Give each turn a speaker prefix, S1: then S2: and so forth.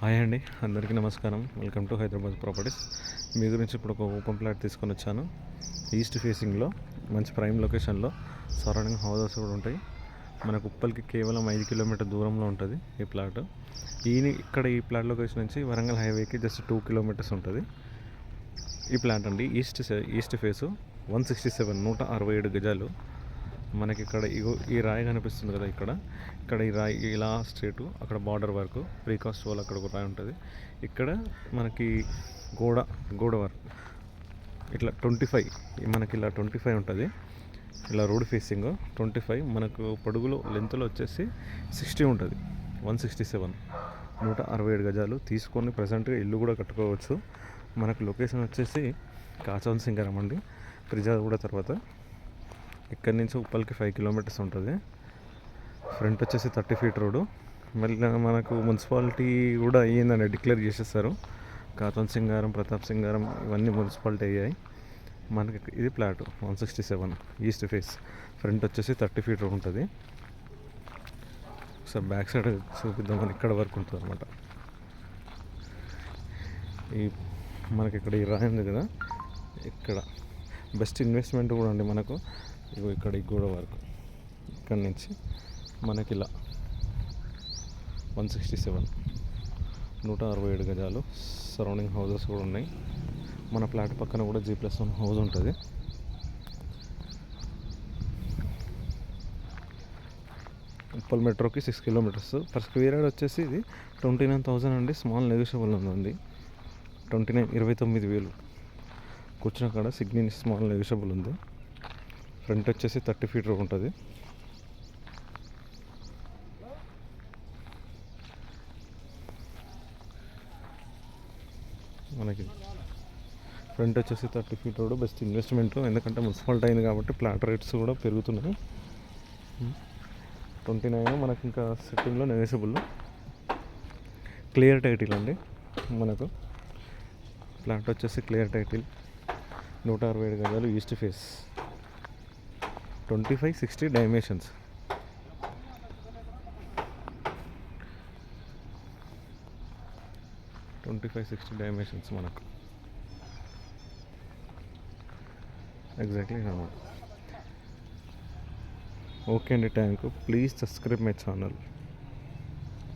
S1: Hi అండి, అందరికీ నమస్కారం. Welcome to Hyderabad properties. మీ గురించి ఇప్పుడు ఒక ఓపెన్ ప్లాట్ తీసుకొని వచ్చాను. ఈస్ట్ ఫేసింగ్లో మంచి ప్రైమ్ లొకేషన్లో సరౌండింగ్ హౌసెస్ కూడా ఉంటాయి. మనకు ఉప్పల్కి కేవలం 5 కిలోమీటర్ దూరంలో ఉంటుంది ఈ ప్లాట్. ఈ ప్లాట్ లొకేషన్ నుంచి వరంగల్ హైవేకి జస్ట్ 2 కిలోమీటర్స్ ఉంటుంది ఈ ప్లాట్ అండి. ఈస్ట్ ఫేసు 167 167 గజాలు. మనకి ఇక్కడ ఈ రాయి కనిపిస్తుంది కదా, ఇక్కడ ఈ రాయి ఇలా స్ట్రేటు, అక్కడ బార్డర్ వరకు ప్రీకాస్ట్ వాల్, అక్కడ ఒక రాయి ఉంటుంది. ఇక్కడ మనకి గోడ వర్క్ ఇట్లా 25, మనకి ఇలా 25 ఉంటుంది. ఇలా రోడ్ ఫేసింగ్ 25, మనకు పొడుగులో లెంత్లో వచ్చేసి 60 ఉంటుంది. 167 167 గజాలు తీసుకొని ప్రజెంట్గా ఇల్లు కూడా కట్టుకోవచ్చు. మనకు లొకేషన్ వచ్చేసి కాచవన్ సింగారం అండి, ప్రిజాగూడ తర్వాత. ఇక్కడి నుంచి ఉప్పల్కి 5 కిలోమీటర్స్ ఉంటుంది. ఫ్రంట్ వచ్చేసి 30 ఫీట్ రోడ్డు. మళ్ళీ మనకు మున్సిపాలిటీ కూడా అయ్యిందని డిక్లేర్ చేసేస్తారు. కాచవన్ సింగారం, ప్రతాప్ సింగారం ఇవన్నీ మున్సిపాలిటీ అయ్యాయి. మనకి ఇది ప్లాట్ 167 ఈస్ట్ ఫేస్. ఫ్రంట్ వచ్చేసి 30 ఫీట్ రోడ్ ఉంటుంది. ఒకసారి బ్యాక్ సైడ్ చూపిద్దామని, ఇక్కడ వరకు ఉంటుంది అనమాట. మనకి ఇక్కడ ఈ రాయి ఉంది కదా, ఇక్కడ బెస్ట్ ఇన్వెస్ట్మెంట్ కూడా అండి మనకు. ఇక్కడ ఈ గోడ వరకు, ఇక్కడ నుంచి మనకి ఇలా 167 167 గజాలు. సరౌండింగ్ హౌసెస్ కూడా ఉన్నాయి. మన ప్లాట్ పక్కన కూడా G+1 హౌస్ ఉంటుంది. ఉప్పల్ మెట్రోకి 6 కిలోమీటర్స్. పర్ స్క్వేర్ యార్డ్ వచ్చేసి ఇది 29,000 అండి. స్మాల్ నెగోషియబుల్ ఉంది. 29,000 కూర్చున్న కాడ సిగ్నల్ స్మాల్ నెగోషియబుల్ ఉంది. ఫ్రంట్ వచ్చేసి 30 ఫీట్ రోడ్ ఉంటుంది. మనకి ఫ్రంట్ వచ్చేసి 30 ఫీట్ రోడ్ బెస్ట్ ఇన్వెస్ట్మెంట్. ఎందుకంటే మున్సిపాలిటీ అయింది కాబట్టి ప్లాట్ రేట్స్ కూడా పెరుగుతున్నాయి. 29 మనకి ఇంకా సెట్టింగ్లో నెగోషియబుల్. క్లియర్ టైటిల్ అండి మనకు. ప్లాట్ వచ్చేసి క్లియర్ టైటిల్. 167 గజాలు ఈస్ట్ ఫేస్. 25-60 డైమెన్షన్స్. మనకు ఎగ్జాక్ట్లీ అనమాట. ఓకే అండి, thank you. Please subscribe my channel.